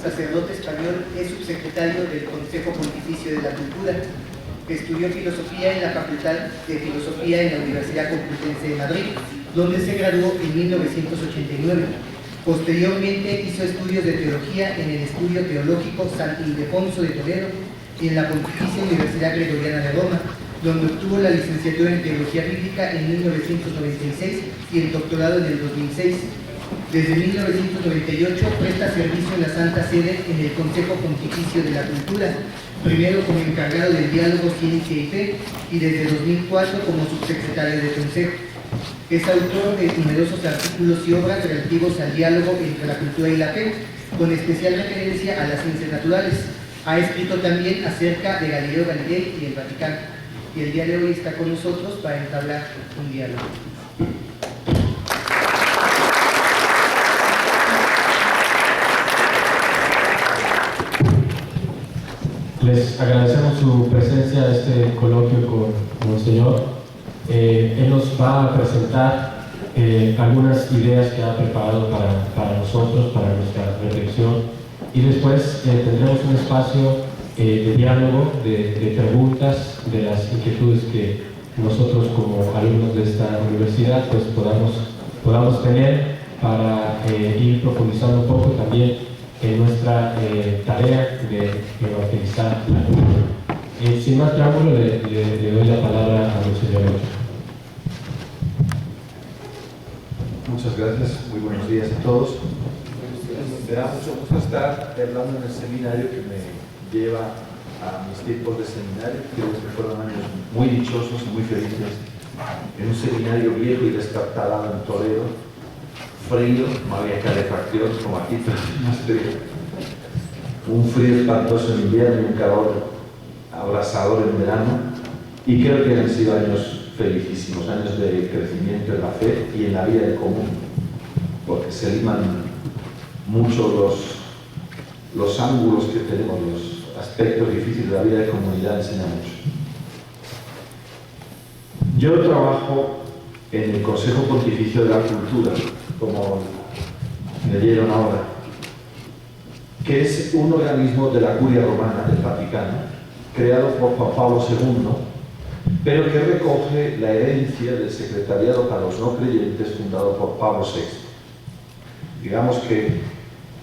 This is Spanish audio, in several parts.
sacerdote español, es subsecretario del Consejo Pontificio de la Cultura. Estudió filosofía en la Facultad de Filosofía en la Universidad Complutense de Madrid, donde se graduó en 1989. Posteriormente hizo estudios de teología en el Estudio Teológico San Ildefonso de Toledo y en la Pontificia Universidad Gregoriana de Roma, donde obtuvo la licenciatura en Teología Bíblica en 1996 y el doctorado en el 2006. Desde 1998 presta servicio en la Santa Sede en el Consejo Pontificio de la Cultura, primero como encargado del diálogo Ciencia y Fe y desde 2004 como subsecretario del Consejo. Es autor de numerosos artículos y obras relativos al diálogo entre la cultura y la fe, con especial referencia a las ciencias naturales. Ha escrito también acerca de Galileo Galilei y el Vaticano. Y el día de hoy está con nosotros para entablar un diálogo. Les agradecemos su presencia a este coloquio con Monseñor. Él nos va a presentar algunas ideas que ha preparado para nosotros, para nuestra reflexión, y después tendremos un espacio de diálogo, de preguntas, de las inquietudes que nosotros como alumnos de esta universidad pues podamos tener para ir profundizando un poco también en nuestra tarea de evangelizar la cultura. Sin más preámbulo, le doy la palabra a Monseñor. Muchas gracias, muy buenos días a todos. Me da mucho gusto estar hablando en el seminario que me lleva a mis tiempos de seminario. Creo que fueron años muy dichosos y muy felices en un seminario viejo y destartalado en Toledo. Frío, no había calefacción como aquí, pero más frío. Un frío espantoso en invierno y un calor abrasador en verano. Y creo que han sido años felicísimos, años de crecimiento en la fe y en la vida en común, porque se liman mucho los ángulos que tenemos, los aspectos difíciles de la vida de comunidad, enseña mucho. Yo trabajo en el Consejo Pontificio de la Cultura, como leyeron ahora, que es un organismo de la Curia Romana del Vaticano, creado por Juan Pablo II, pero que recoge la herencia del Secretariado para los No Creyentes fundado por Pablo VI. Digamos que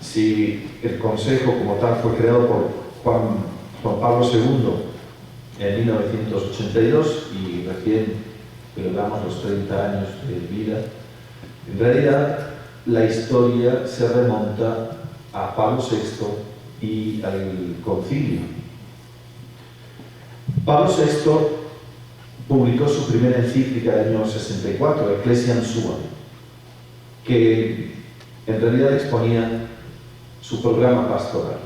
si el Consejo como tal fue creado por Juan Pablo II en 1982 y recién celebramos los 30 años de vida, en realidad la historia se remonta a Pablo VI y al concilio. Pablo VI publicó su primera encíclica del año 64, Ecclesiam Suam, que en realidad exponía su programa pastoral.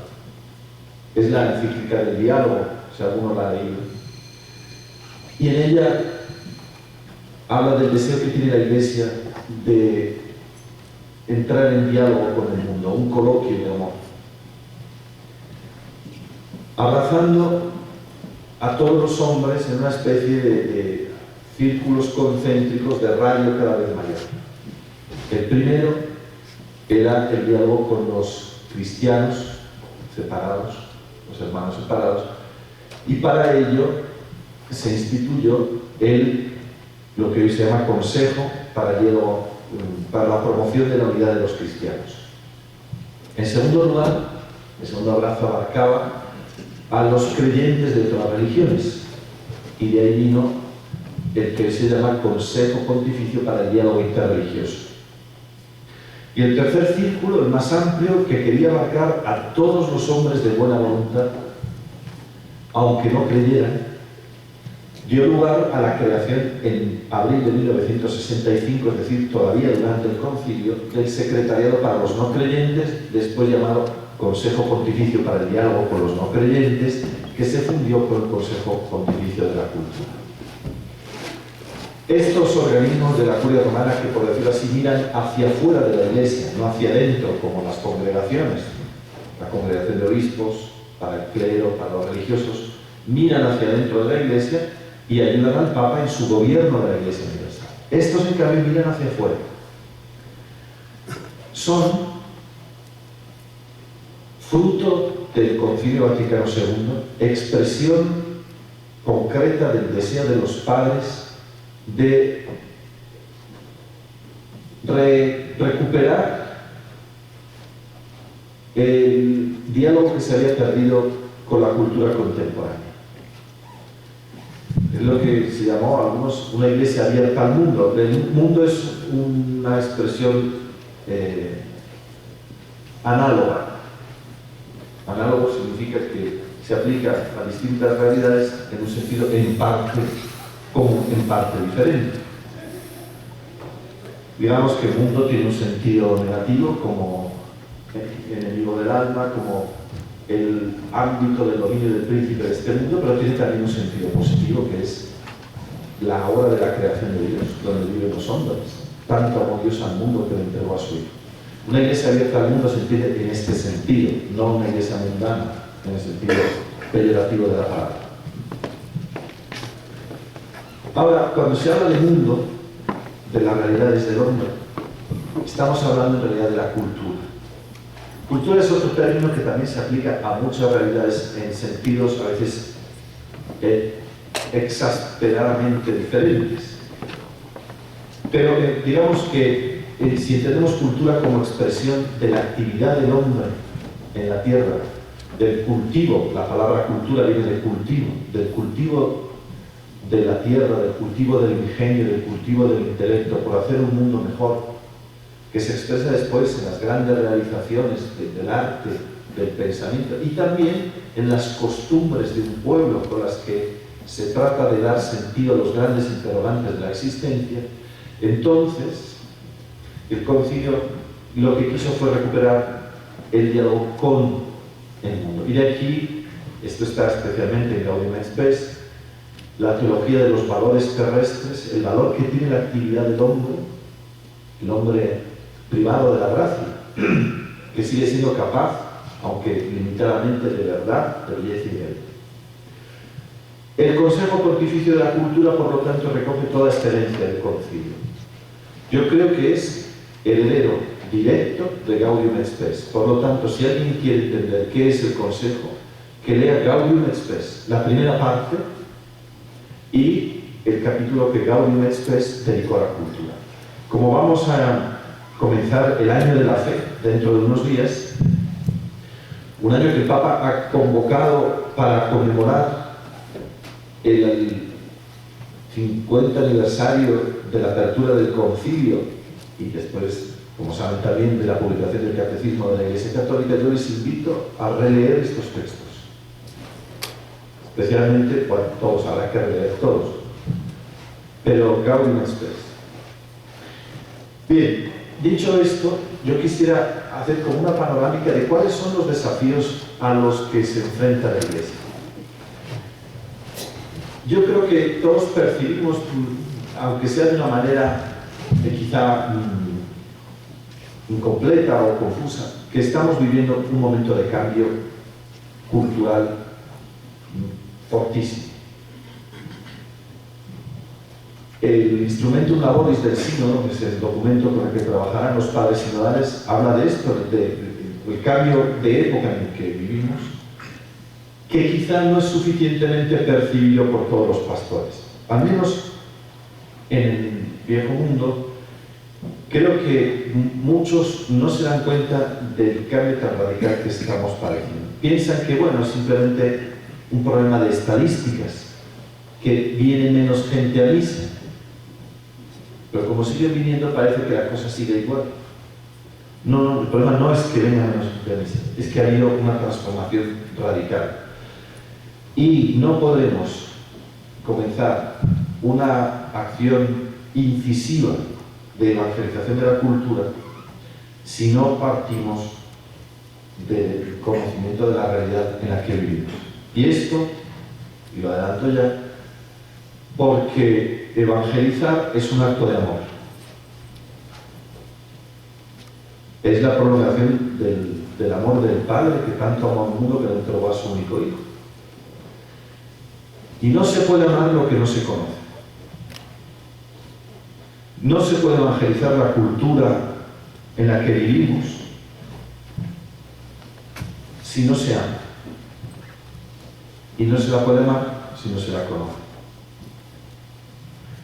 Es la encíclica del diálogo, si alguno la ha leído. Y en ella habla del deseo que tiene la Iglesia de entrar en diálogo con el mundo, un coloquio de amor, abrazando a todos los hombres en una especie de círculos concéntricos de radio cada vez mayor. El primero era el diálogo con los cristianos separados, los hermanos separados, y para ello se instituyó lo que hoy se llama Consejo para la promoción de la unidad de los cristianos. En segundo lugar, el segundo abrazo abarcaba a los creyentes de otras religiones, y de ahí vino el que se llama Consejo Pontificio para el Diálogo Interreligioso. Y el tercer círculo, el más amplio, que quería abarcar a todos los hombres de buena voluntad, aunque no creyeran, dio lugar a la creación en abril de 1965, es decir, todavía durante el concilio, del Secretariado para los No Creyentes, después llamado Consejo Pontificio para el Diálogo con los No Creyentes, que se fundió con el Consejo Pontificio de la Cultura. Estos organismos de la Curia Romana, que por decirlo así miran hacia afuera de la Iglesia, no hacia adentro como las congregaciones, la congregación de obispos, para el clero, para los religiosos, miran hacia adentro de la Iglesia y ayudan al Papa en su gobierno de la Iglesia Universal. Estos, en cambio, miran hacia afuera. Son fruto del Concilio Vaticano II, expresión concreta del deseo de los padres de recuperar el diálogo que se había perdido con la cultura contemporánea. Es lo que se llamó a algunos una iglesia abierta al mundo. El mundo es una expresión análoga. Análogo significa que se aplica a distintas realidades en un sentido en parte común, en parte diferente. Digamos que el mundo tiene un sentido negativo como enemigo del alma, como el ámbito del dominio del príncipe de este mundo, pero tiene también un sentido positivo, que es la obra de la creación de Dios, donde viven los hombres. Tanto amó Dios al mundo que le entregó a su Hijo. Una iglesia abierta al mundo se entiende en este sentido, no una iglesia mundana, en el sentido peyorativo de la palabra. Ahora, cuando se habla de mundo, de las realidades del hombre, estamos hablando en realidad de la cultura. Cultura es otro término que también se aplica a muchas realidades en sentidos a veces exasperadamente diferentes. Pero digamos que si entendemos cultura como expresión de la actividad del hombre en la tierra, del cultivo, la palabra cultura viene de cultivo, del cultivo de la tierra, del cultivo del ingenio, del cultivo del intelecto, por hacer un mundo mejor, que se expresa después en las grandes realizaciones del arte, del pensamiento y también en las costumbres de un pueblo con las que se trata de dar sentido a los grandes interrogantes de la existencia. Entonces, el concilio lo que quiso fue recuperar el diálogo con el mundo. Y de aquí, esto está especialmente en Gaudium et Spes, la teología de los valores terrestres, el valor que tiene la actividad del hombre, el hombre privado de la gracia, que sigue siendo capaz, aunque limitadamente, de verdad, de belleza y de vida. El Consejo Pontificio de la Cultura, por lo tanto, recoge toda esta herencia del concilio. Yo creo que es heredero directo de Gaudium et Spes. Por lo tanto, si alguien quiere entender qué es el Consejo, que lea Gaudium et Spes, la primera parte, y el capítulo que Gaudium et Spes dedicó a la cultura. Como vamos a comenzar el año de la fe dentro de unos días, un año que el Papa ha convocado para conmemorar el 50 aniversario de la apertura del concilio y después, como saben también, de la publicación del Catecismo de la Iglesia Católica, yo les invito a releer estos textos. Especialmente, bueno, todos, habrá que releer todos, pero Gaudium et Spes. Bien, dicho esto, yo quisiera hacer como una panorámica de cuáles son los desafíos a los que se enfrenta la Iglesia. Yo creo que todos percibimos, aunque sea de una manera quizá incompleta o confusa, que estamos viviendo un momento de cambio cultural fortísimo. El Instrumentum Laboris del Sínodo, que es el documento con el que trabajarán los padres sinodales, habla de esto, del cambio de época en el que vivimos, que quizá no es suficientemente percibido por todos los pastores. Al menos en el viejo mundo, creo que muchos no se dan cuenta del cambio tan radical que estamos padeciendo. Piensan que, bueno, es simplemente un problema de estadísticas, que viene menos gente a misa. Pero como siguen viniendo, parece que la cosa sigue igual. No, el problema no es que venga menos gente a misa, es que ha habido una transformación radical. Y no podemos comenzar una acción incisiva de evangelización de la cultura si no partimos del conocimiento de la realidad en la que vivimos. Y esto, y lo adelanto ya, porque evangelizar es un acto de amor. Es la prolongación del amor del Padre que tanto amó al mundo que le entregó a su único Hijo. Y no se puede amar lo que no se conoce. No se puede evangelizar la cultura en la que vivimos si no se ama. Y no se la puede amar si no se la conoce.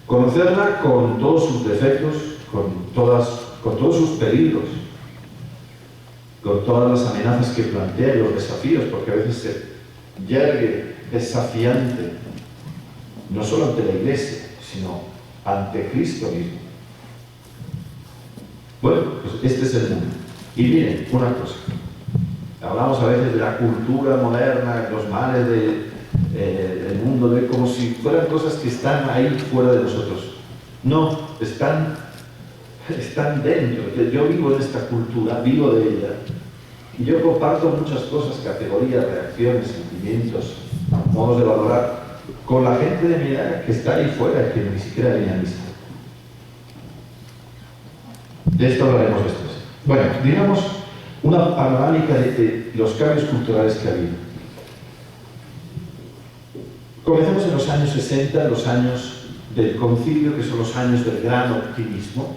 Conocerla con todos sus defectos, con todos sus peligros, con todas las amenazas que plantea y los desafíos, porque a veces se yergue desafiante, no solo ante la Iglesia, sino ante Cristo mismo. Bueno, pues este es el mundo. Y miren, una cosa. Hablamos a veces de la cultura moderna, los males del mundo, como si fueran cosas que están ahí fuera de nosotros. No, están dentro. Yo vivo en esta cultura, vivo de ella. Y yo comparto muchas cosas, categorías, reacciones, sentimientos, modos de valorar, con la gente de mi edad que está ahí fuera, que ni siquiera viene a misa. De esto hablaremos después. Bueno, digamos una panorámica de los cambios culturales que ha habido. Comencemos en los años 60, los años del concilio, que son los años del gran optimismo.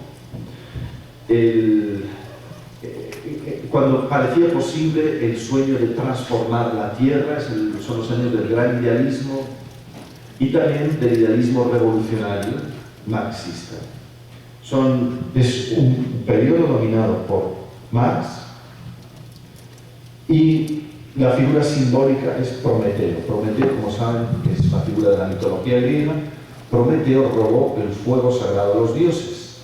Cuando parecía posible el sueño de transformar la tierra, son los años del gran idealismo y también del idealismo revolucionario marxista. Es un periodo dominado por Marx y la figura simbólica es Prometeo. Prometeo, como saben, es una figura de la mitología griega. Prometeo robó el fuego sagrado a los dioses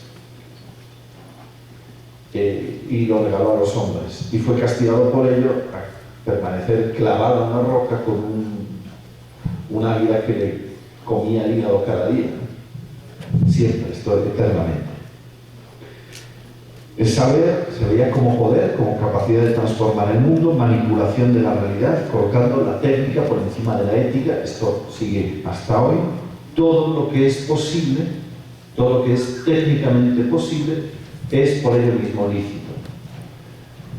y lo regaló a los hombres, y fue castigado por ello a permanecer clavado en una roca con un águila que le comía el hígado cada día, siempre, eternamente. El saber se veía como poder, como capacidad de transformar el mundo, manipulación de la realidad, colocando la técnica por encima de la ética. Esto sigue hasta hoy. Todo lo que es posible, todo lo que es técnicamente posible, es por ello mismo lícito.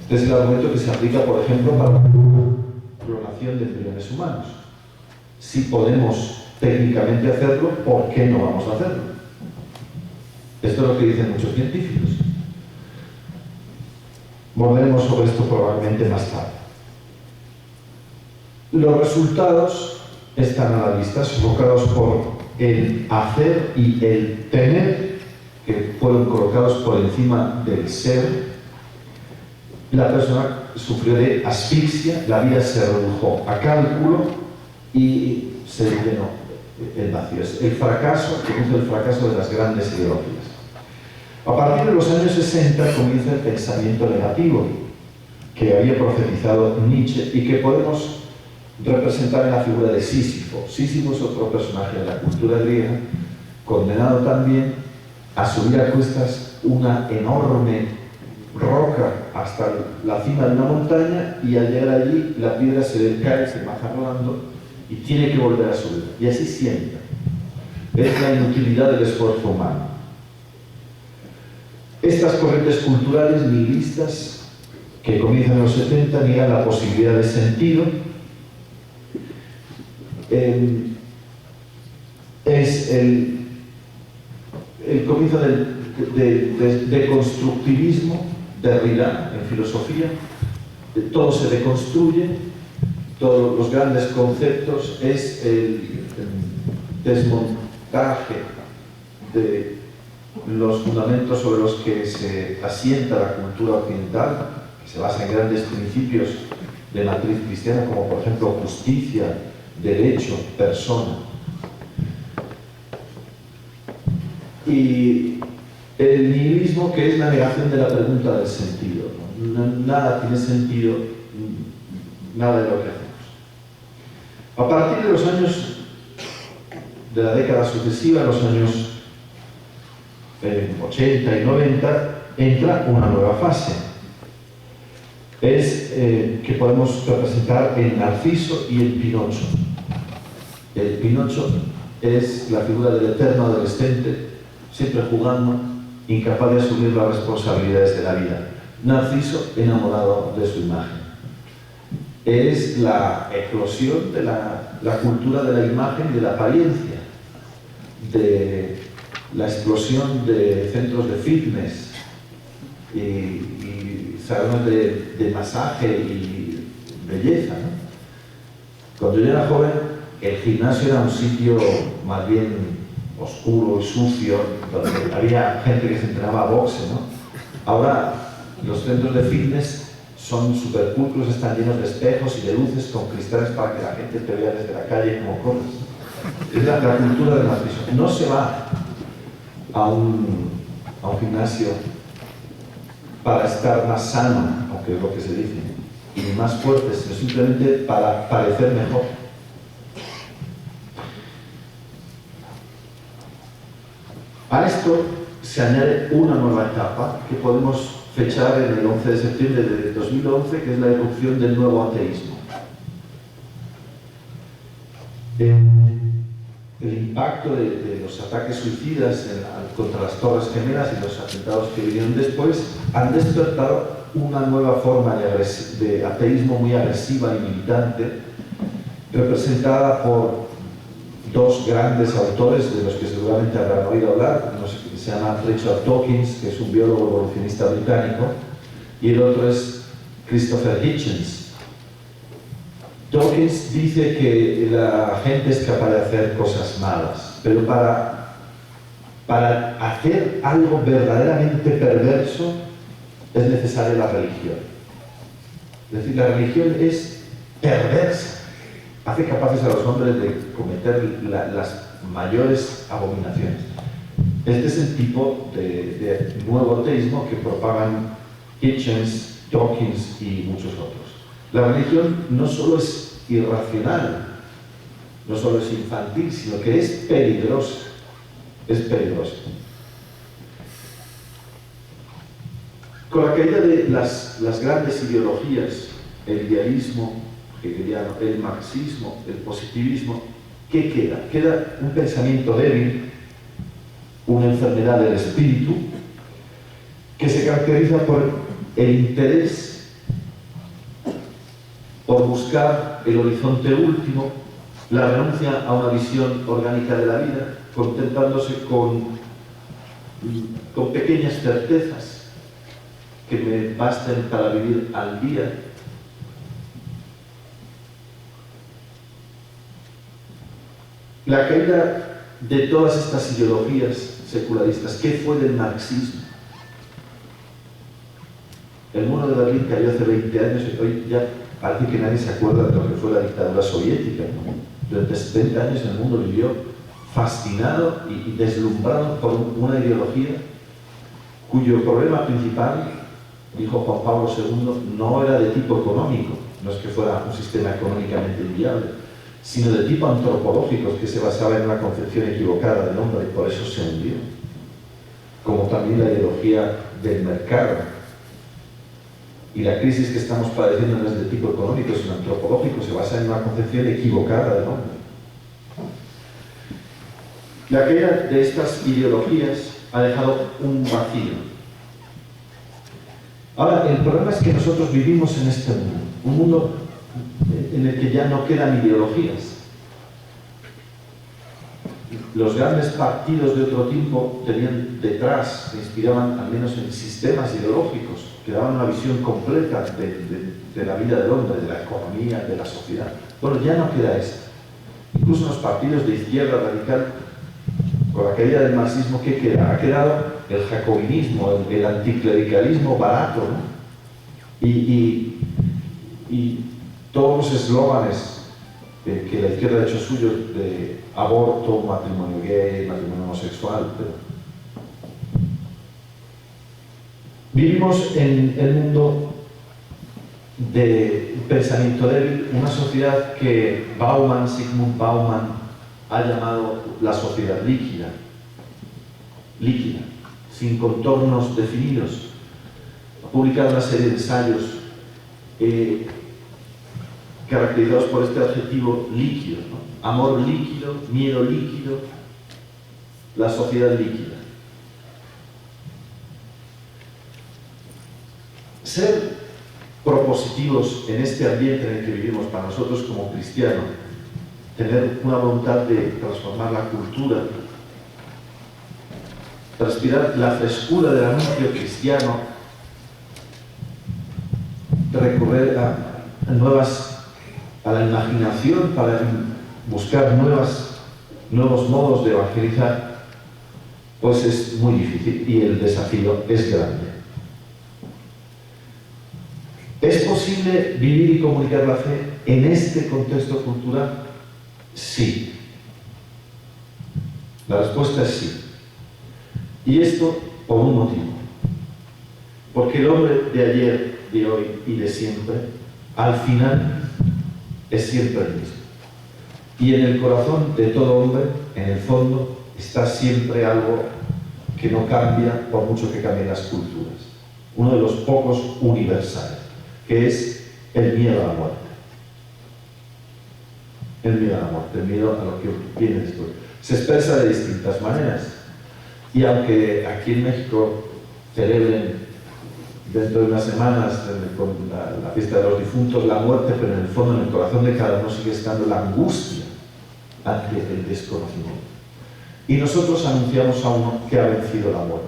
Este es el argumento que se aplica, por ejemplo, para la clonación de embriones humanos. Si podemos técnicamente hacerlo, ¿por qué no vamos a hacerlo? Esto es lo que dicen muchos científicos. Volveremos sobre esto probablemente más tarde. Los resultados están a la vista, sofocados por el hacer y el tener, que fueron colocados por encima del ser. La persona sufrió de asfixia, la vida se redujo a cálculo y se llenó el vacío. Es el fracaso, que es el fracaso de las grandes ideologías. A partir de los años 60 comienza el pensamiento negativo que había profetizado Nietzsche y que podemos representar en la figura de Sísifo. Sísifo es otro personaje de la cultura griega, condenado también a subir a cuestas una enorme roca hasta la cima de una montaña, y al llegar allí la piedra se cae, se baja rodando y tiene que volver a subir. Y así siempre. Es la inutilidad del esfuerzo humano. Estas corrientes culturales nihilistas que comienzan en los 70 niegan la posibilidad de sentido. Es el comienzo del constructivismo, Derrida en filosofía. Todo se deconstruye, todos los grandes conceptos, es el desmontaje de los fundamentos sobre los que se asienta la cultura occidental, que se basa en grandes principios de matriz cristiana, como por ejemplo justicia, derecho, persona. Y el nihilismo, que es la negación de la pregunta del sentido, ¿no? Nada tiene sentido, nada de lo que hacemos. A partir de los años de la década sucesiva, los años 80 y 90, entra una nueva fase. Es que podemos representar el Narciso y el Pinocho. El Pinocho es la figura del eterno adolescente, siempre jugando, incapaz de asumir las responsabilidades de la vida. Narciso, enamorado de su imagen. Es la eclosión de la cultura de la imagen y de la apariencia, de la explosión de centros de fitness y salones de masaje y belleza, ¿no? Cuando yo era joven, el gimnasio era un sitio más bien oscuro y sucio, donde había gente que se entrenaba a boxe, ¿no? Ahora los centros de fitness son súper pulcros, están llenos de espejos y de luces con cristales para que la gente te vea desde la calle como corres. Es la cultura del marxismo. No se va a un gimnasio para estar más sano, aunque es lo que se dice, y más fuerte, sino simplemente para parecer mejor. A esto se añade una nueva etapa que podemos fechar en el 11 de septiembre de 2011, que es la irrupción del nuevo ateísmo. El impacto de los ataques suicidas contra las Torres Gemelas y los atentados que vinieron después han despertado una nueva forma de ateísmo muy agresiva y militante, representada por dos grandes autores de los que seguramente habrán oído hablar. Uno se llama Richard Dawkins, que es un biólogo evolucionista británico, y el otro es Christopher Hitchens. Dawkins dice que la gente es capaz de hacer cosas malas, pero para hacer algo verdaderamente perverso es necesaria la religión. Es decir, la religión es perversa, hace capaces a los hombres de cometer las mayores abominaciones. Este es el tipo de nuevo ateísmo que propagan Hitchens, Dawkins y muchos otros. La religión no solo es irracional, no solo es infantil, sino que es peligrosa. Es peligrosa. Con la caída de las grandes ideologías, el idealismo hegeliano, el marxismo, el positivismo, ¿qué queda? Queda un pensamiento débil, una enfermedad del espíritu, que se caracteriza por el interés por buscar el horizonte último, la renuncia a una visión orgánica de la vida, contentándose con pequeñas certezas que me basten para vivir al día. La caída de todas estas ideologías secularistas, ¿qué fue del marxismo? El muro de Berlín cayó hace 20 años y hoy ya parece que nadie se acuerda de lo que fue la dictadura soviética, ¿no? Durante 70 años el mundo vivió fascinado y deslumbrado por una ideología cuyo problema principal, dijo Juan Pablo II, no era de tipo económico, no es que fuera un sistema económicamente inviable, sino de tipo antropológico, que se basaba en una concepción equivocada del hombre y por eso se hundió. Como también la ideología del mercado. Y la crisis que estamos padeciendo no es de tipo económico, sino antropológico, se basa en una concepción equivocada del hombre. La caída de estas ideologías ha dejado un vacío. Ahora, el problema es que nosotros vivimos en este mundo, un mundo en el que ya no quedan ideologías. Los grandes partidos de otro tiempo tenían detrás, se inspiraban al menos en sistemas ideológicos que daban una visión completa de la vida del hombre, de la economía, de la sociedad. Bueno, ya no queda eso. Incluso en los partidos de izquierda radical, con la caída del marxismo, ¿qué queda? Ha quedado el jacobinismo, el anticlericalismo barato, ¿no? Y todos los eslóganes que la izquierda ha hecho suyos de aborto, matrimonio gay, matrimonio homosexual, pero vivimos en el mundo de pensamiento débil, una sociedad que Sigmund Bauman ha llamado la sociedad líquida, sin contornos definidos. Ha publicado una serie de ensayos caracterizados por este adjetivo líquido, ¿no? Amor líquido, miedo líquido, la sociedad líquida. Ser propositivos en este ambiente en el que vivimos, para nosotros como cristianos, tener una voluntad de transformar la cultura, transpirar la frescura del anuncio cristiano, recurrir a a la imaginación, para buscar nuevos modos de evangelizar, pues es muy difícil y el desafío es grande. ¿Es posible vivir y comunicar la fe en este contexto cultural? Sí. La respuesta es sí. Y esto por un motivo. Porque el hombre de ayer, de hoy y de siempre, al final, es siempre el mismo. Y en el corazón de todo hombre, en el fondo, está siempre algo que no cambia por mucho que cambien las culturas. Uno de los pocos universales, que es el miedo a la muerte. El miedo a la muerte, el miedo a lo que viene después. Se expresa de distintas maneras. Y aunque aquí en México celebren dentro de unas semanas con la fiesta de los difuntos la muerte, pero en el fondo, en el corazón de cada uno sigue estando la angustia ante el desconocimiento. Y nosotros anunciamos a uno que ha vencido la muerte.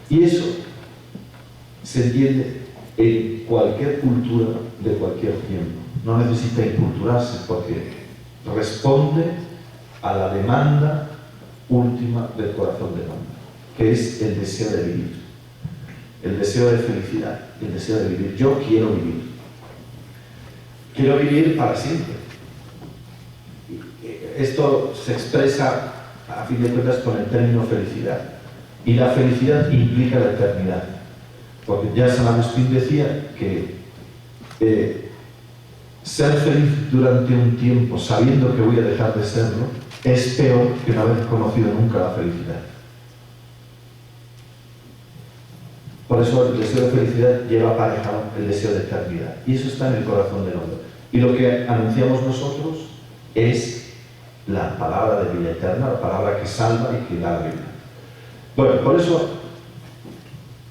Y eso se entiende en cualquier cultura de cualquier tiempo. No necesita inculturarse porque responde a la demanda última del corazón del hombre, que es el deseo de vivir, el deseo de felicidad, el deseo de vivir. Yo quiero vivir. Quiero vivir para siempre. Esto se expresa, a fin de cuentas, con el término felicidad. Y la felicidad implica la eternidad. Porque ya San Agustín decía que ser feliz durante un tiempo sabiendo que voy a dejar de serlo es peor que no haber conocido nunca la felicidad. Por eso el deseo de felicidad lleva aparejado el deseo de eternidad. Y eso está en el corazón del hombre. Y lo que anunciamos nosotros es la palabra de vida eterna, la palabra que salva y que da la vida. Bueno, por eso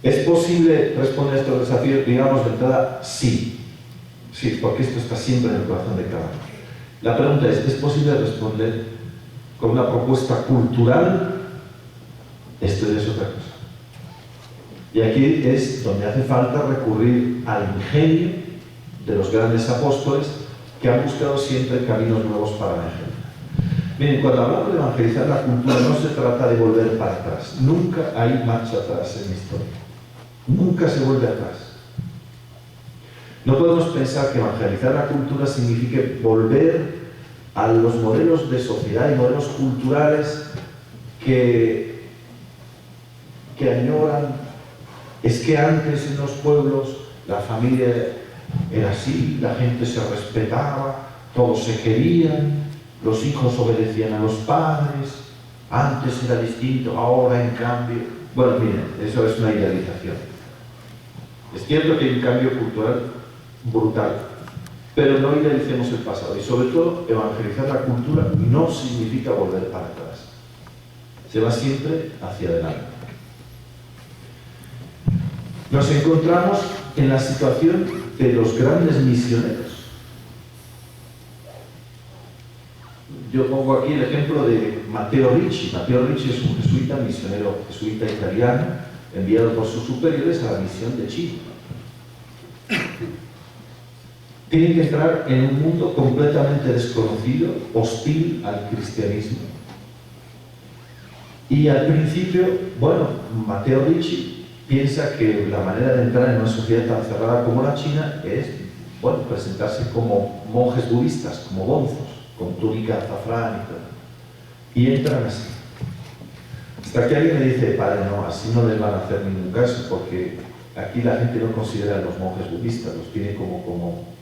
es posible responder a estos desafíos, digamos de entrada, sí. Sí, porque esto está siempre en el corazón de cada uno. La pregunta ¿es posible responder con una propuesta cultural? Esto ya es otra cosa. Y aquí es donde hace falta recurrir al ingenio de los grandes apóstoles que han buscado siempre caminos nuevos para evangelizar. Miren, cuando hablamos de evangelizar la cultura no se trata de volver para atrás. Nunca hay marcha atrás en la historia. Nunca se vuelve atrás. No podemos pensar que evangelizar la cultura signifique volver a los modelos de sociedad y modelos culturales que añoran. Es que antes en los pueblos la familia era así, la gente se respetaba, todos se querían, los hijos obedecían a los padres, antes era distinto, ahora en cambio... Bueno, miren, eso es una idealización. Es cierto que hay un cambio cultural brutal, pero no idealicemos el pasado y sobre todo evangelizar la cultura no significa volver para atrás. Se va siempre hacia adelante. Nos encontramos en la situación de los grandes misioneros. Yo pongo aquí el ejemplo de Matteo Ricci. Matteo Ricci es un jesuita, misionero jesuita italiano, enviado por sus superiores a la misión de Chile. Tienen que entrar en un mundo completamente desconocido, hostil al cristianismo. Y al principio, bueno, Matteo Ricci piensa que la manera de entrar en una sociedad tan cerrada como la China es, bueno, presentarse como monjes budistas, como bonzos, con túnica azafrán y todo. Y entran así. Hasta que alguien le dice, padre, no, así no les van a hacer ningún caso, porque aquí la gente no considera a los monjes budistas, los tiene como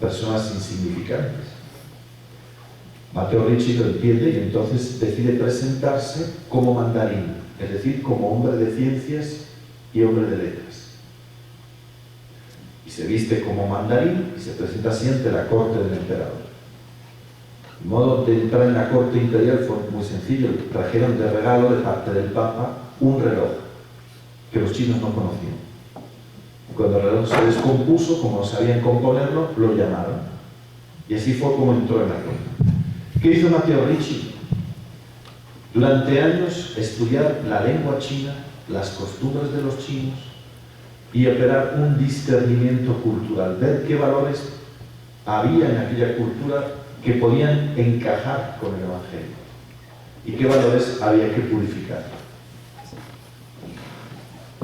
personas insignificantes. Matteo Ricci lo entiende y entonces decide presentarse como mandarín, es decir, como hombre de ciencias y hombre de letras. Y se viste como mandarín y se presenta así ante la corte del emperador. El modo de entrar en la corte imperial fue muy sencillo. Trajeron de regalo de parte del Papa un reloj que los chinos no conocían. Cuando el reloj se descompuso, como no sabían componerlo, lo llamaron. Y así fue como entró en la corte. ¿Qué hizo Matteo Ricci? Durante años estudiar la lengua china, las costumbres de los chinos, y operar un discernimiento cultural, ver qué valores había en aquella cultura que podían encajar con el Evangelio y qué valores había que purificar.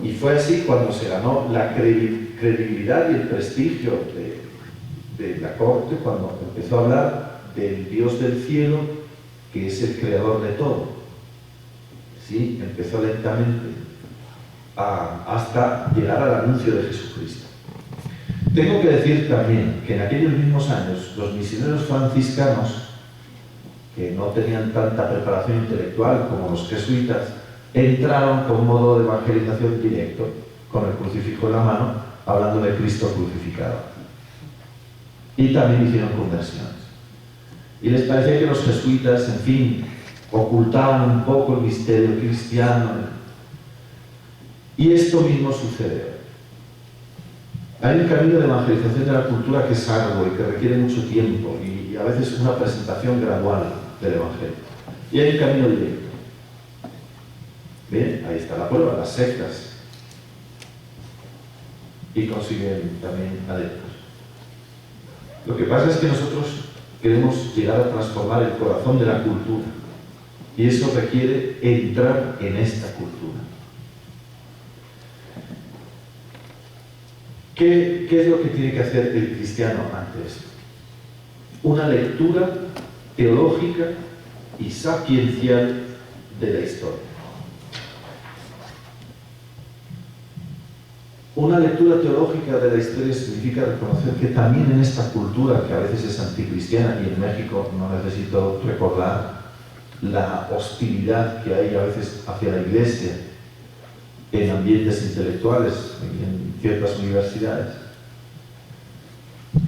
Y fue así cuando se ganó la credibilidad y el prestigio de la corte, cuando empezó a hablar del Dios del cielo, que es el creador de todo. ¿Sí? Empezó lentamente hasta llegar al anuncio de Jesucristo. Tengo que decir también que en aquellos mismos años los misioneros franciscanos, que no tenían tanta preparación intelectual como los jesuitas, entraron con un modo de evangelización directo, con el crucifijo en la mano, hablando de Cristo crucificado. Y también hicieron conversiones. Y les parecía que los jesuitas, en fin, ocultaban un poco el misterio cristiano. Y esto mismo sucede hoy. Hay un camino de evangelización de la cultura que es arduo y que requiere mucho tiempo y a veces una presentación gradual del Evangelio. Y hay un camino directo. Bien, ahí está la prueba, las sectas. Y consiguen también adeptos. Lo que pasa es que nosotros queremos llegar a transformar el corazón de la cultura. Y eso requiere entrar en esta cultura. ¿Qué es lo que tiene que hacer el cristiano ante esto? Una lectura teológica y sapiencial de la historia. Una lectura teológica de la historia significa reconocer que también en esta cultura, que a veces es anticristiana, y en México no necesito recordar la hostilidad que hay a veces hacia la Iglesia en ambientes intelectuales, en ciertas universidades,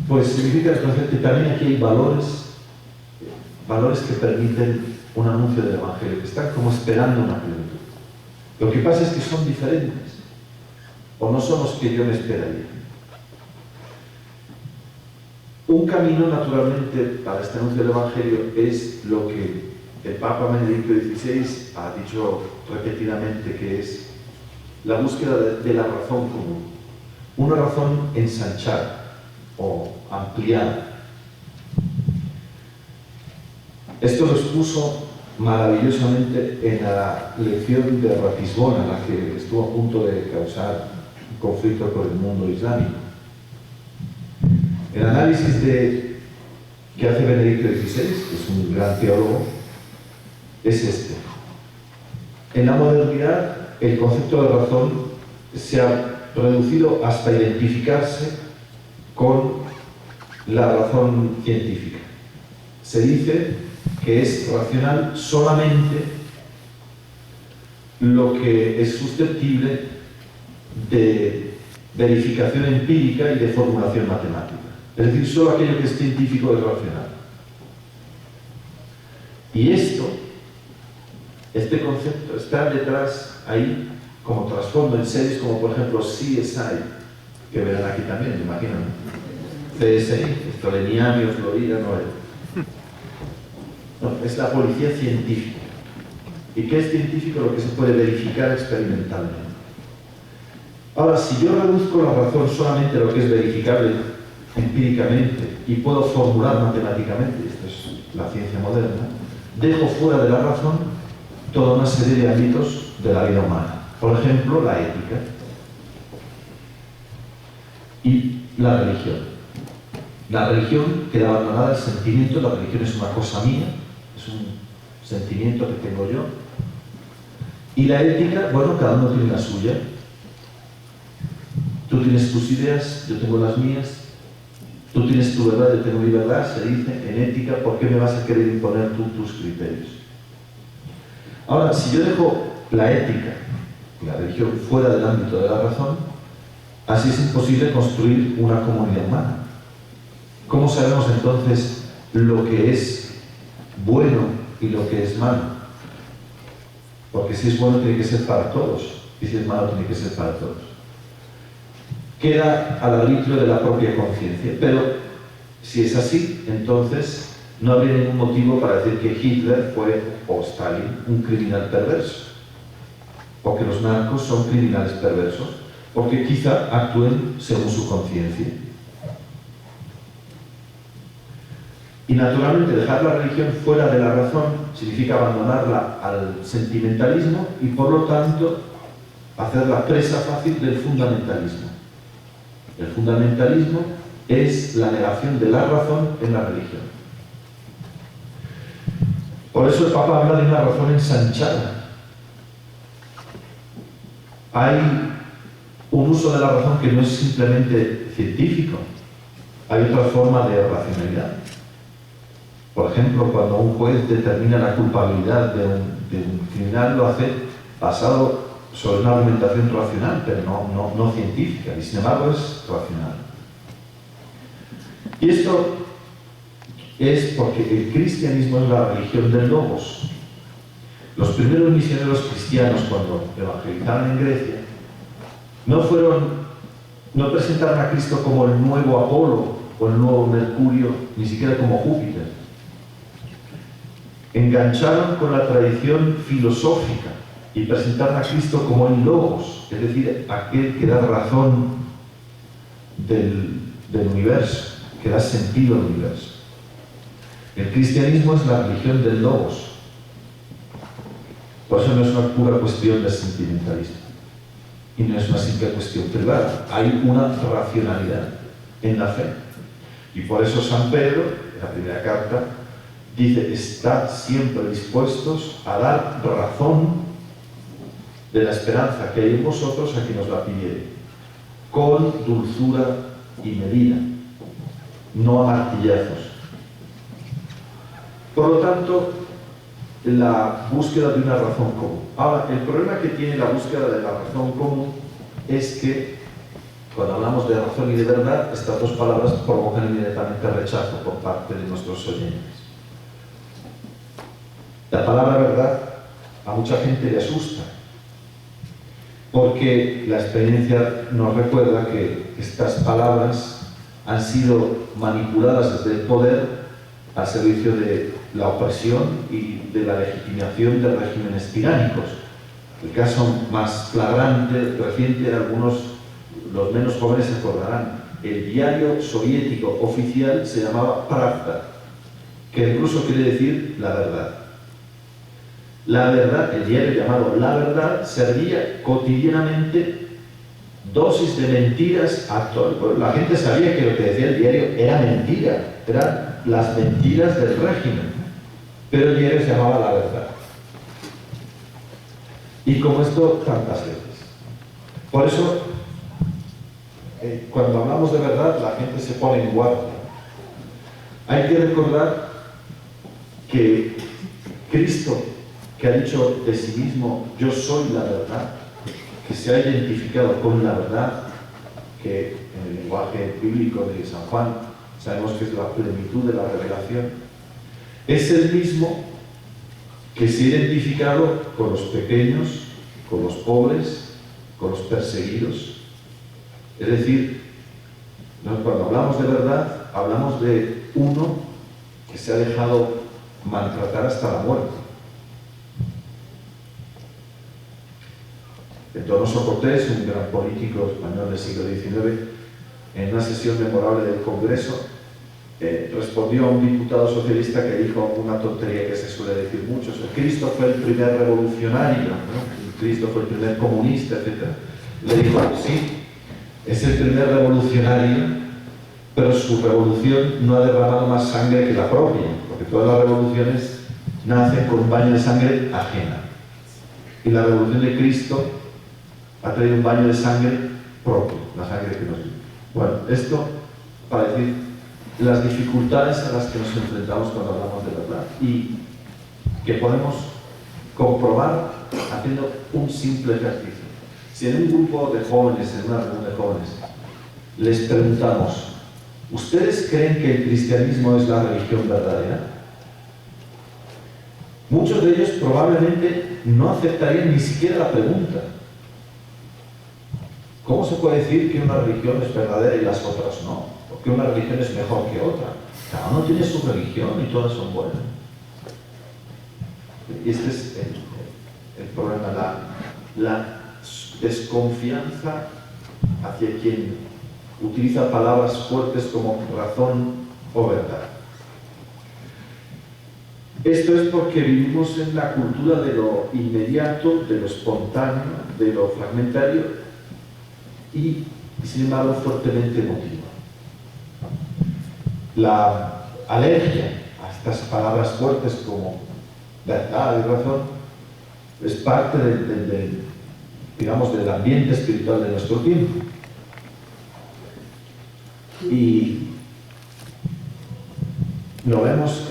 pues significa reconocer que también aquí hay valores que permiten un anuncio del Evangelio, que están como esperando una plenitud. Lo que pasa es que son diferentes, o no son los que yo me esperaría. Un camino, naturalmente, para este anuncio del Evangelio es lo que el Papa Benedicto XVI ha dicho repetidamente, que es la búsqueda de la razón común. Una razón ensanchada o ampliada. Esto lo expuso maravillosamente en la lección de Ratisbona, la que estuvo a punto de causar un conflicto con el mundo islámico. El análisis que hace Benedicto XVI, que es un gran teólogo, es este. En la modernidad, el concepto de razón se ha reducido hasta identificarse con la razón científica. Se dice que es racional solamente lo que es susceptible de verificación empírica y de formulación matemática. Es decir, solo aquello que es científico es racional. Y este concepto está detrás ahí como trasfondo en series como por ejemplo CSI, que verán aquí también, me imagino, ¿no? CSI, Stoleniami o Florida, no, es la policía científica. ¿Y qué es científico? Lo que se puede verificar experimentalmente. Ahora, si yo reduzco la razón solamente a lo que es verificable empíricamente y puedo formular matemáticamente, esto es la ciencia moderna, dejo fuera de la razón toda una serie de ámbitos de la vida humana. Por ejemplo, la ética y la religión. La religión queda abandonada al sentimiento. La religión es una cosa mía, es un sentimiento que tengo yo. Y la ética, bueno, cada uno tiene la suya. Tú tienes tus ideas, yo tengo las mías. Tú tienes tu verdad, yo tengo mi verdad. Se dice en ética, ¿por qué me vas a querer imponer tú tus criterios? Ahora, si yo dejo la ética y la religión fuera del ámbito de la razón, así es imposible construir una comunidad humana. ¿Cómo sabemos entonces lo que es bueno y lo que es malo? Porque si es bueno tiene que ser para todos, y si es malo tiene que ser para todos. Queda al arbitrio de la propia conciencia, pero si es así, entonces no habría ningún motivo para decir que Hitler fue, o Stalin, un criminal perverso, o que los narcos son criminales perversos, porque quizá actúen según su conciencia. Y naturalmente dejar la religión fuera de la razón significa abandonarla al sentimentalismo y por lo tanto hacerla presa fácil del fundamentalismo. El fundamentalismo es la negación de la razón en la religión. Por eso el Papa habla de una razón ensanchada. Hay un uso de la razón que no es simplemente científico, hay otra forma de racionalidad. Por ejemplo, cuando un juez determina la culpabilidad de un criminal, lo hace basado sobre una argumentación racional, pero no científica, y sin embargo es racional. Y esto es porque el cristianismo es la religión del logos. Los primeros misioneros cristianos, cuando evangelizaron en Grecia, no presentaron a Cristo como el nuevo Apolo o el nuevo Mercurio, ni siquiera como Júpiter. Engancharon con la tradición filosófica y presentaron a Cristo como el logos, es decir, aquel que da razón del universo, que da sentido al universo. El cristianismo es la religión del logos. Por eso no es una pura cuestión de sentimentalismo y no es una simple cuestión privada. Hay una racionalidad en la fe. Y por eso San Pedro, en la primera carta, dice: estad siempre dispuestos a dar razón de la esperanza que hay en vosotros a quien os la pidiere, con dulzura y medida, no a martillazos. Por lo tanto, la búsqueda de una razón común. Ahora, el problema que tiene la búsqueda de la razón común es que cuando hablamos de razón y de verdad, estas dos palabras provocan inmediatamente rechazo por parte de nuestros oyentes. La palabra verdad a mucha gente le asusta, porque la experiencia nos recuerda que estas palabras han sido manipuladas desde el poder al servicio de la opresión y de la legitimación de regímenes tiránicos. El caso más flagrante, reciente, los menos jóvenes se acordarán. El diario soviético oficial se llamaba Pravda, que incluso quiere decir la verdad. La verdad, el diario llamado La Verdad, servía cotidianamente dosis de mentiras a todo el pueblo. La gente sabía que lo que decía el diario era mentira, eran las mentiras del régimen, pero el diario se llamaba La Verdad. Y como esto, tantas veces. Por eso, cuando hablamos de verdad, la gente se pone en guardia. Hay que recordar que Cristo, que ha dicho de sí mismo: yo soy la verdad, que se ha identificado con la verdad, que en el lenguaje bíblico de San Juan sabemos que es la plenitud de la revelación, es el mismo que se ha identificado con los pequeños, con los pobres, con los perseguidos. Es decir, cuando hablamos de verdad, hablamos de uno que se ha dejado maltratar hasta la muerte. Donoso Cortés, un gran político español del siglo XIX, en una sesión memorable del Congreso, respondió a un diputado socialista que dijo una tontería que se suele decir mucho: Cristo fue el primer revolucionario, ¿no? Cristo fue el primer comunista, etc. Le dijo: sí, es el primer revolucionario, pero su revolución no ha derramado más sangre que la propia, porque todas las revoluciones nacen con un baño de sangre ajena. Y la revolución de Cristo ha traído un baño de sangre propio, la sangre que nos dio. Bueno, esto para decir las dificultades a las que nos enfrentamos cuando hablamos de verdad y que podemos comprobar haciendo un simple ejercicio. Si en un grupo de jóvenes, en una reunión de jóvenes, les preguntamos: ¿ustedes creen que el cristianismo es la religión verdadera? Muchos de ellos probablemente no aceptarían ni siquiera la pregunta. ¿Cómo se puede decir que una religión es verdadera y las otras no? ¿Por qué una religión es mejor que otra? Cada uno tiene su religión y todas son buenas. Y este es el problema, la desconfianza hacia quien utiliza palabras fuertes como razón o verdad. Esto es porque vivimos en la cultura de lo inmediato, de lo espontáneo, de lo fragmentario y, sin embargo, fuertemente emotivo. La alergia a estas palabras fuertes como verdad y razón es parte digamos, del ambiente espiritual de nuestro tiempo. Y lo vemos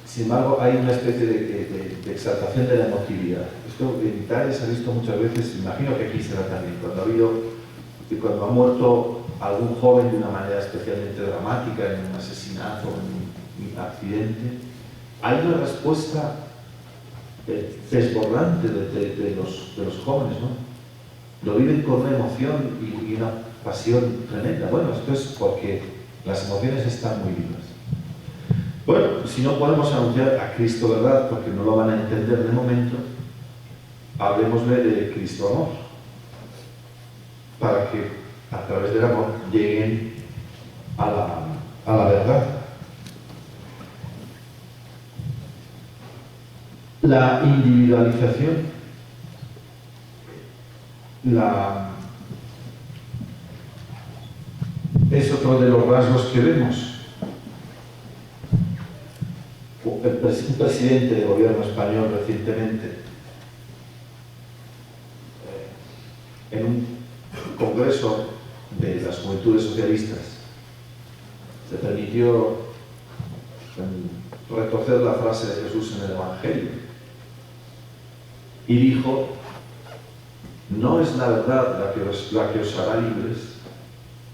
sin embargo, hay una especie de exaltación de la emotividad. Esto en Italia se ha visto muchas veces, imagino que aquí será también, cuando ha muerto algún joven de una manera especialmente dramática, en un asesinato, en un accidente, hay una respuesta desbordante de los jóvenes, ¿no? Lo viven con una emoción y una pasión tremenda. Bueno, esto es porque las emociones están muy vivas. Bueno, si no podemos anunciar a Cristo verdad, porque no lo van a entender de momento, hablemosle de Cristo amor, para que a través del amor lleguen a la verdad. La individualización, es otro de los rasgos que vemos. Un presidente de gobierno español recientemente, en un congreso de las juventudes socialistas, se permitió retorcer la frase de Jesús en el Evangelio y dijo: no es la verdad la que os hará libres,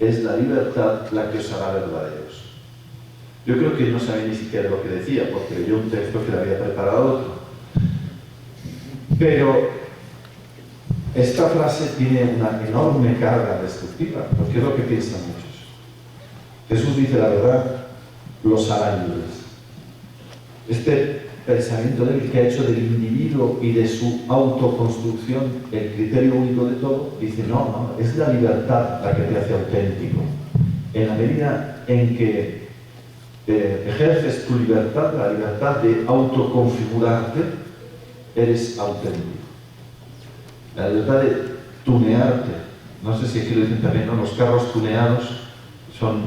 es la libertad la que os hará verdaderos. Yo creo que no sabía ni siquiera lo que decía, porque leyó un texto que le había preparado otro. Pero esta frase tiene una enorme carga destructiva, porque es lo que piensan muchos. Jesús dice la verdad, los hará libres. Este pensamiento débil que ha hecho del individuo y de su autoconstrucción el criterio único de todo, dice no, es la libertad la que te hace auténtico. En la medida en que ejerces tu libertad, la libertad de autoconfigurarte, eres auténtico. La libertad de tunearte. No sé si aquí lo dicen también, ¿no? Los carros tuneados son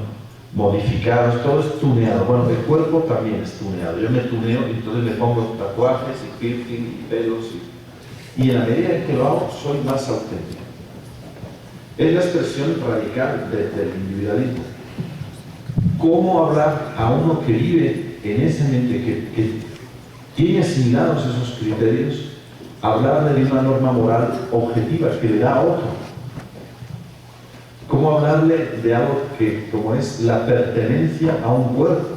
modificados, todo es tuneado. Bueno, el cuerpo también es tuneado. Yo me tuneo y entonces me pongo tatuajes y piercing y pelos y en la medida en que lo hago soy más auténtico. Es la expresión radical del individualismo. ¿Cómo hablar a uno que vive en ese ambiente, que tiene asimilados esos criterios, hablarle de una norma moral objetiva que le da a otro? ¿Cómo hablarle de algo que, como es la pertenencia a un cuerpo?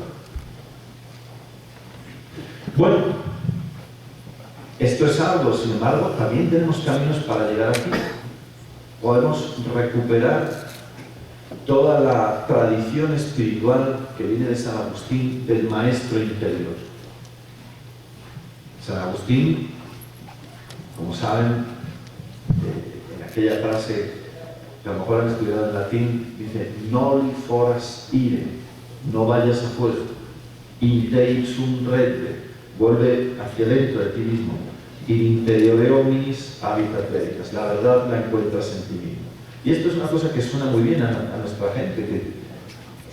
Bueno, esto es algo, sin embargo, también tenemos caminos para llegar aquí. Podemos recuperar toda la tradición espiritual que viene de San Agustín, del maestro interior. San Agustín, como saben, en aquella frase que a lo mejor han estudiado en latín, dice: noli foras ire, no vayas afuera, in te ipsum redde, vuelve hacia dentro de ti mismo, in interiore hominis habitat veritas, la verdad la encuentras en ti mismo. Y esto es una cosa que suena muy bien a nuestra gente, que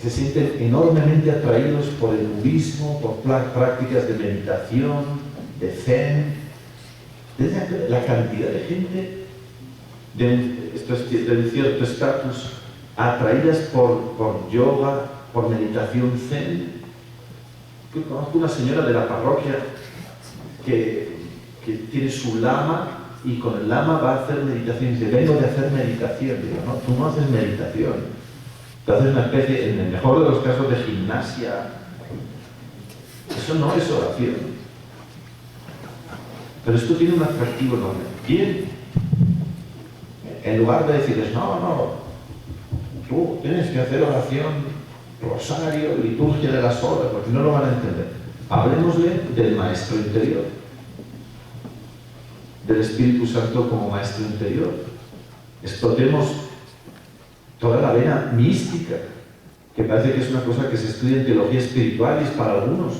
se sienten enormemente atraídos por el budismo, por prácticas de meditación, de zen. Desde la cantidad de gente de un cierto estatus atraídas por yoga, por meditación zen. Yo conozco una señora de la parroquia que tiene su lama y con el lama va a hacer meditación. Dice: vengo de hacer meditación. Digo: no, tú no haces meditación. Tú haces una especie, en el mejor de los casos, de gimnasia. Eso no es oración. Pero esto tiene un atractivo enorme. Bien, en lugar de decirles: no, tú tienes que hacer oración, rosario, liturgia de las horas, porque no lo van a entender. Hablemosle del maestro interior, del Espíritu Santo como maestro interior. Explotemos toda la vena mística, que parece que es una cosa que se estudia en teología espiritual y es para algunos.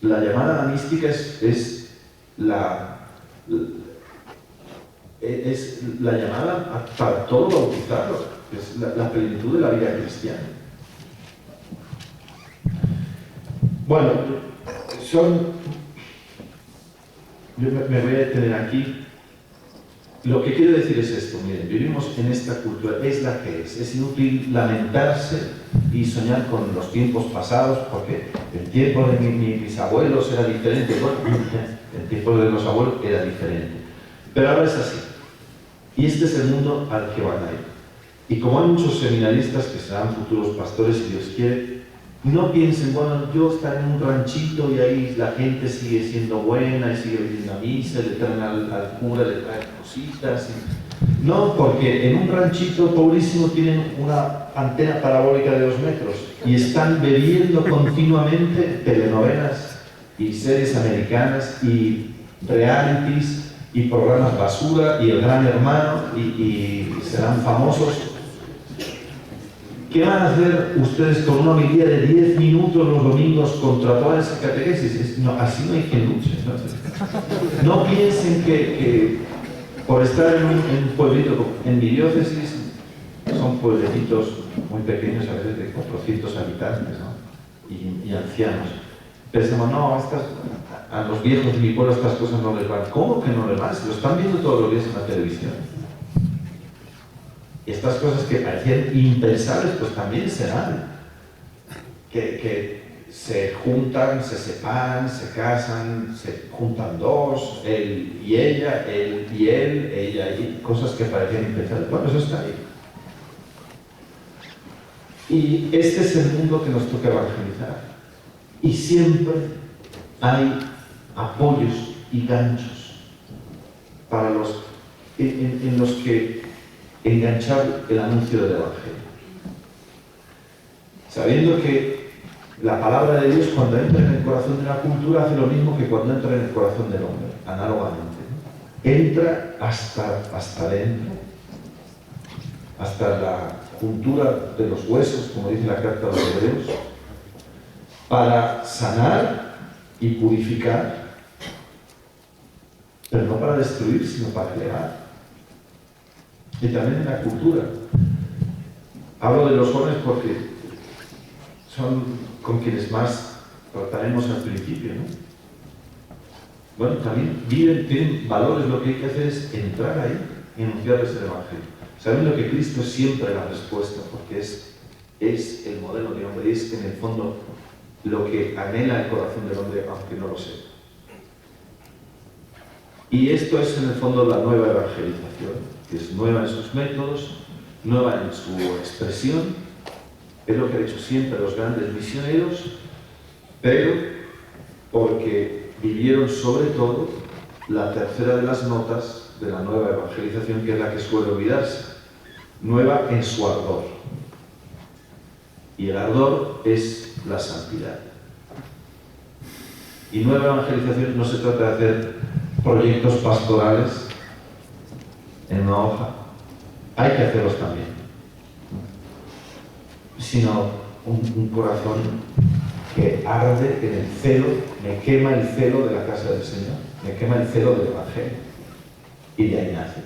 La llamada a la mística es la llamada para todo bautizado, es la plenitud de la vida cristiana. Bueno, yo me voy a detener aquí. Lo que quiero decir es esto, miren, vivimos en esta cultura, es la que es inútil lamentarse y soñar con los tiempos pasados, porque el tiempo de mis abuelos era diferente, bueno, el tiempo de los abuelos era diferente, pero ahora es así, y este es el mundo al que van a ir. Y como hay muchos seminaristas que serán futuros pastores, si Dios quiere, no piensen, bueno, yo estaré en un ranchito y ahí la gente sigue siendo buena y sigue viniendo a misa, le traen al cura, le traen cositas. No, porque en un ranchito pobrísimo tienen una antena parabólica de 2 metros y están bebiendo continuamente telenovelas y series americanas y realities y programas basura y el Gran Hermano y serán famosos. ¿Qué van a hacer ustedes con una homilía de 10 minutos los domingos contra toda esa catequesis? No, así no hay quien luche. No piensen que por estar en un pueblito, en mi diócesis, son pueblecitos muy pequeños, a veces de 400 habitantes, ¿no? y ancianos. Pensamos, no, a los viejos de mi pueblo estas cosas no les van. ¿Cómo que no les van? Se lo están viendo todos los días en la televisión. Estas cosas que parecían impensables, pues también se dan. Que se juntan, se separan, se casan, se juntan 2, él y ella, él y él, ella y cosas que parecían impensables. Bueno, eso está ahí. Y este es el mundo que nos toca evangelizar. Y siempre hay apoyos y ganchos para en los que enganchar el anuncio del Evangelio. Sabiendo que la palabra de Dios, cuando entra en el corazón de la cultura, hace lo mismo que cuando entra en el corazón del hombre, análogamente, ¿no? Entra hasta dentro, hasta la juntura de los huesos, como dice la carta de los Hebreos, para sanar y purificar, pero no para destruir, sino para crear. Y también en la cultura. Hablo de los jóvenes porque son con quienes más trataremos al principio, ¿no? Bueno, también tienen valores, lo que hay que hacer es entrar ahí y anunciarles el Evangelio, sabiendo que Cristo es siempre la respuesta, porque es el modelo de hombre, es en el fondo lo que anhela el corazón del hombre, aunque no lo sepa. Y esto es en el fondo la nueva evangelización, que es nueva en sus métodos, nueva en su expresión, es lo que han hecho siempre los grandes misioneros, pero porque vivieron sobre todo la tercera de las notas de la nueva evangelización, que es la que suele olvidarse, nueva en su ardor. Y el ardor es la santidad. Y nueva evangelización no se trata de hacer proyectos pastorales en una hoja, hay que hacerlos también, sino un corazón que arde en el celo, me quema el celo de la casa del Señor, me quema el celo del Evangelio, y de ahí nace.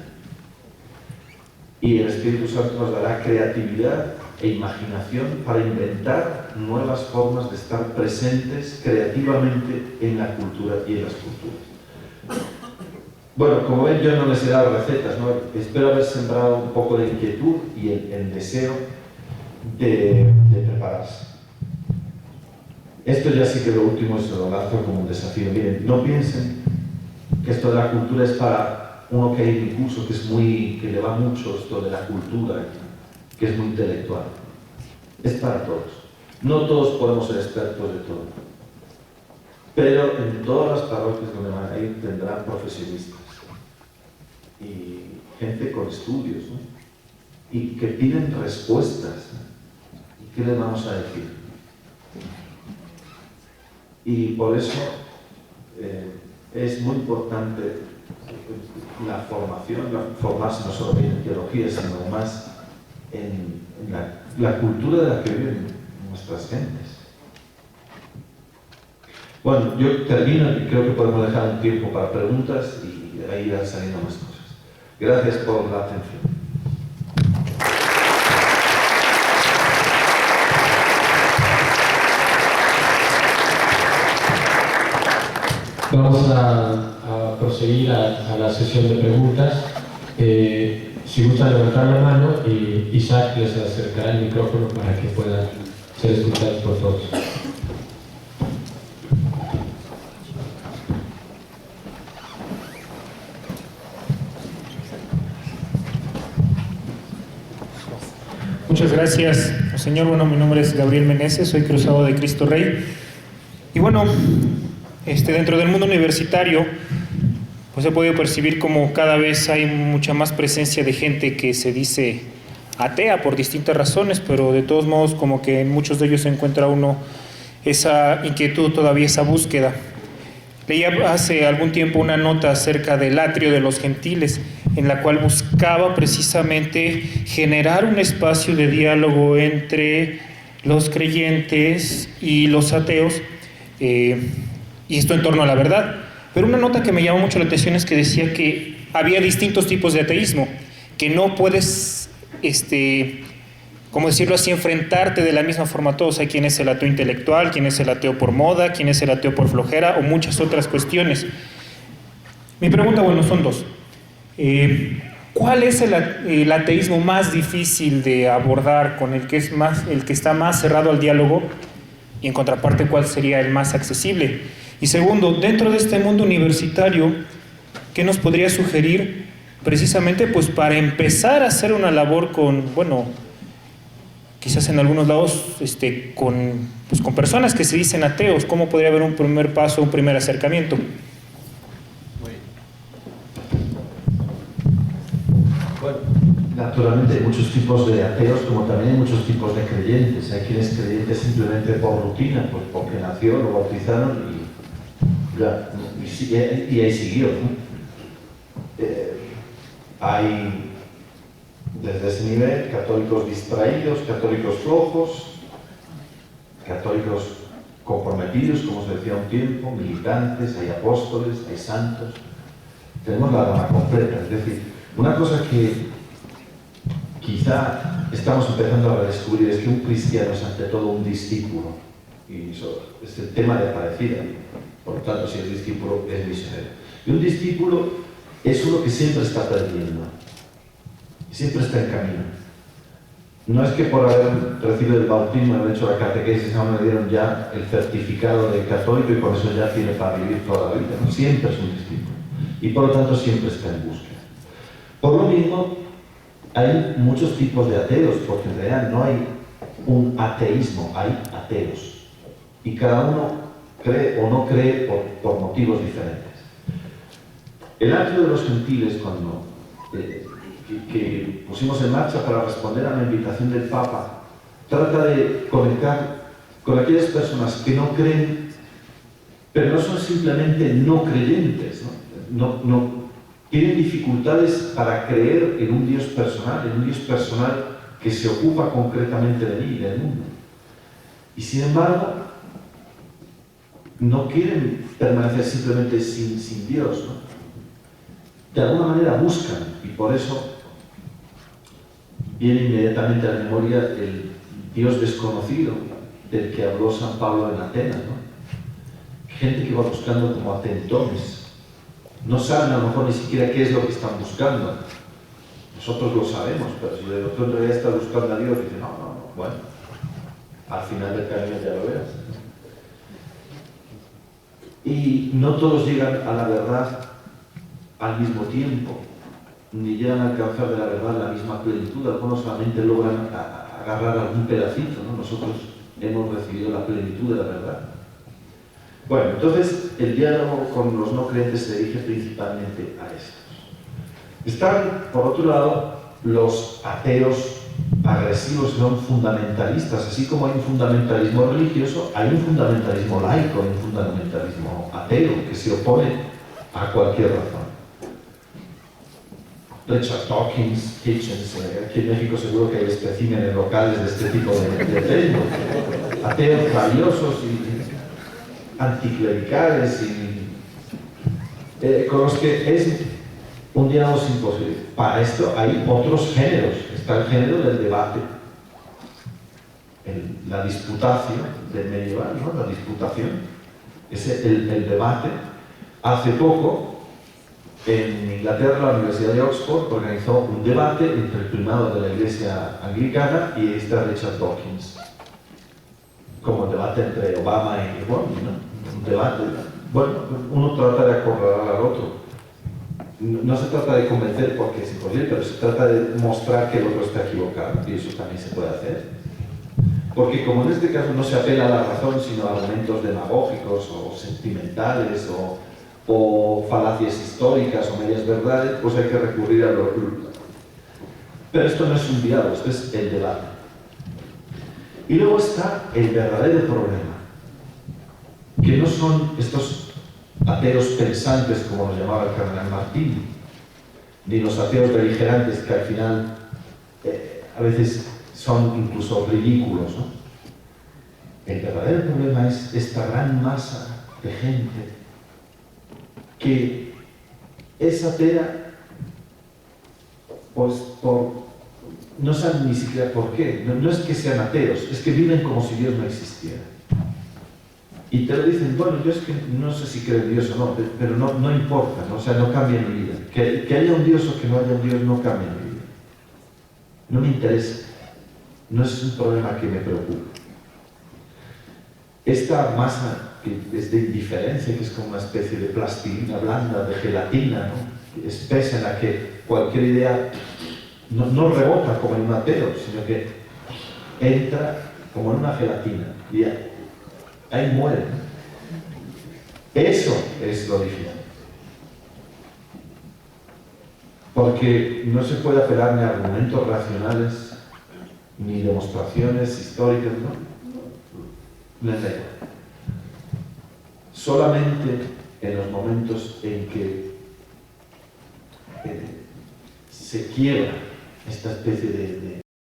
Y el Espíritu Santo nos dará creatividad e imaginación para inventar nuevas formas de estar presentes creativamente en la cultura y en las culturas. Bueno, como ven, yo no les he dado recetas, ¿no? Espero haber sembrado un poco de inquietud y el deseo de prepararse. Esto ya sí que lo último se lo lanzo como un desafío. Miren, no piensen que esto de la cultura es para uno que hay en mi curso, que le va mucho esto de la cultura, que es muy intelectual. Es para todos. No todos podemos ser expertos de todo. Pero en todas las parroquias donde van a ir tendrán profesionistas y gente con estudios, ¿no? Y que piden respuestas, ¿no? ¿Y qué les vamos a decir? Y por eso es muy importante la formación, formarse no solo en teología, sino además en la cultura de la que viven nuestras gentes. Bueno, yo termino y creo que podemos dejar un tiempo para preguntas y ahí irán saliendo más cosas. Gracias por la atención. Vamos a proseguir a la sesión de preguntas. Si gustan levantar la mano, Isaac les acercará el micrófono para que puedan ser escuchados por todos. Muchas gracias, señor. Bueno, mi nombre es Gabriel Meneses, soy cruzado de Cristo Rey. Y bueno, dentro del mundo universitario, pues he podido percibir como cada vez hay mucha más presencia de gente que se dice atea por distintas razones, pero de todos modos como que en muchos de ellos se encuentra uno esa inquietud, todavía esa búsqueda. Leía hace algún tiempo una nota acerca del atrio de los gentiles, en la cual buscaba precisamente generar un espacio de diálogo entre los creyentes y los ateos, y esto en torno a la verdad. Pero una nota que me llamó mucho la atención es que decía que había distintos tipos de ateísmo, que no puedes, como decirlo así, enfrentarte de la misma forma a todos. Hay quien es el ateo intelectual, quien es el ateo por moda, quien es el ateo por flojera o muchas otras cuestiones. Mi pregunta, bueno, son dos. ¿Cuál es el ateísmo más difícil de abordar, con el que está más cerrado al diálogo? Y en contraparte, ¿cuál sería el más accesible? Y segundo, dentro de este mundo universitario, ¿qué nos podría sugerir precisamente pues para empezar a hacer una labor con, bueno, quizás en algunos lados con personas que se dicen ateos? ¿Cómo podría haber un primer paso, un primer acercamiento? Bueno, naturalmente hay muchos tipos de ateos, como también hay muchos tipos de creyentes. Hay quienes creyentes simplemente por rutina, pues porque nació, lo bautizaron y ahí siguió, ¿no? Hay desde ese nivel católicos distraídos, católicos flojos, católicos comprometidos, como se decía un tiempo, militantes, hay apóstoles, hay santos. Tenemos la gama completa. Es decir, una cosa que quizá estamos empezando a descubrir es que un cristiano es ante todo un discípulo, y eso es el tema de aparecida. Por lo tanto, si el discípulo es misionero. Y un discípulo es uno que siempre está perdiendo, siempre está en camino. No es que por haber recibido el bautismo, haber hecho la catequesis, ahora me dieron ya el certificado de católico y por eso ya tiene para vivir toda la vida. ¿No? Siempre es un discípulo. Y por lo tanto siempre está en búsqueda. Por lo mismo, hay muchos tipos de ateos, porque en realidad no hay un ateísmo, hay ateos. Y cada uno cree o no cree por motivos diferentes. El atrio de los gentiles, cuando que pusimos en marcha para responder a la invitación del Papa, trata de conectar con aquellas personas que no creen, pero no son simplemente no creyentes, no tienen dificultades para creer en un Dios personal que se ocupa concretamente de mí y del mundo. Y sin embargo, no quieren permanecer simplemente sin Dios, ¿no? De alguna manera buscan, y por eso viene inmediatamente a la memoria el Dios desconocido del que habló San Pablo en Atenas, ¿no? Gente que va buscando como atentones. No saben a lo mejor ni siquiera qué es lo que están buscando. Nosotros lo sabemos, pero si el otro en realidad está buscando a Dios, dice, no, bueno, al final del camino ya lo verás. Y no todos llegan a la verdad al mismo tiempo, ni llegan a alcanzar de la verdad la misma plenitud. Algunos solamente logran agarrar algún pedacito, ¿no? Nosotros hemos recibido la plenitud de la verdad. Bueno, entonces el diálogo con los no creyentes se dirige principalmente a estos. Están, por otro lado, los ateos agresivos, son fundamentalistas. Así como hay un fundamentalismo religioso, hay un fundamentalismo laico, un fundamentalismo ateo que se opone a cualquier razón. Richard Dawkins, Hitchens, aquí en México seguro que hay especímenes locales de este tipo de templos, ateos rabiosos y anticlericales y con los que es un diálogo imposible. Para esto hay otros géneros. Está el género del debate, la disputación del medieval, ¿no? La disputación, el debate. Hace poco, en Inglaterra, la Universidad de Oxford organizó un debate entre el primado de la Iglesia anglicana y Richard Dawkins, como el debate entre Obama y Romney, ¿no? Un debate. Bueno, uno trata de acorralar al otro. No se trata de convencer porque es imposible, pero se trata de mostrar que el otro está equivocado, y eso también se puede hacer. Porque como en este caso no se apela a la razón, sino a argumentos demagógicos o sentimentales o falacias históricas o medias verdades, pues hay que recurrir a lo... Pero esto no es un diálogo, esto es el debate. Y luego está el verdadero problema, que no son estos ateos pensantes, como los llamaba el cardenal Martín, ni los ateos beligerantes que al final a veces son incluso ridículos, ¿no? El verdadero problema es esta gran masa de gente que es atea, pues no saben ni siquiera por qué. No es que sean ateos, es que viven como si Dios no existiera. Y te lo dicen, bueno, yo es que no sé si creo en Dios o no, pero no importa, ¿no? O sea, no cambia mi vida. Que haya un Dios o que no haya un Dios no cambia mi vida. No me interesa. No es un problema que me preocupe. Esta masa que es de indiferencia, que es como una especie de plastilina blanda, de gelatina, ¿no? Espesa, en la que cualquier idea no rebota como en un ateo, sino que entra como en una gelatina. Y ahí muere. Eso es lo difícil. Porque no se puede apelar ni a argumentos racionales, ni demostraciones históricas, ¿no? Solamente en los momentos en que se quiebra esta especie de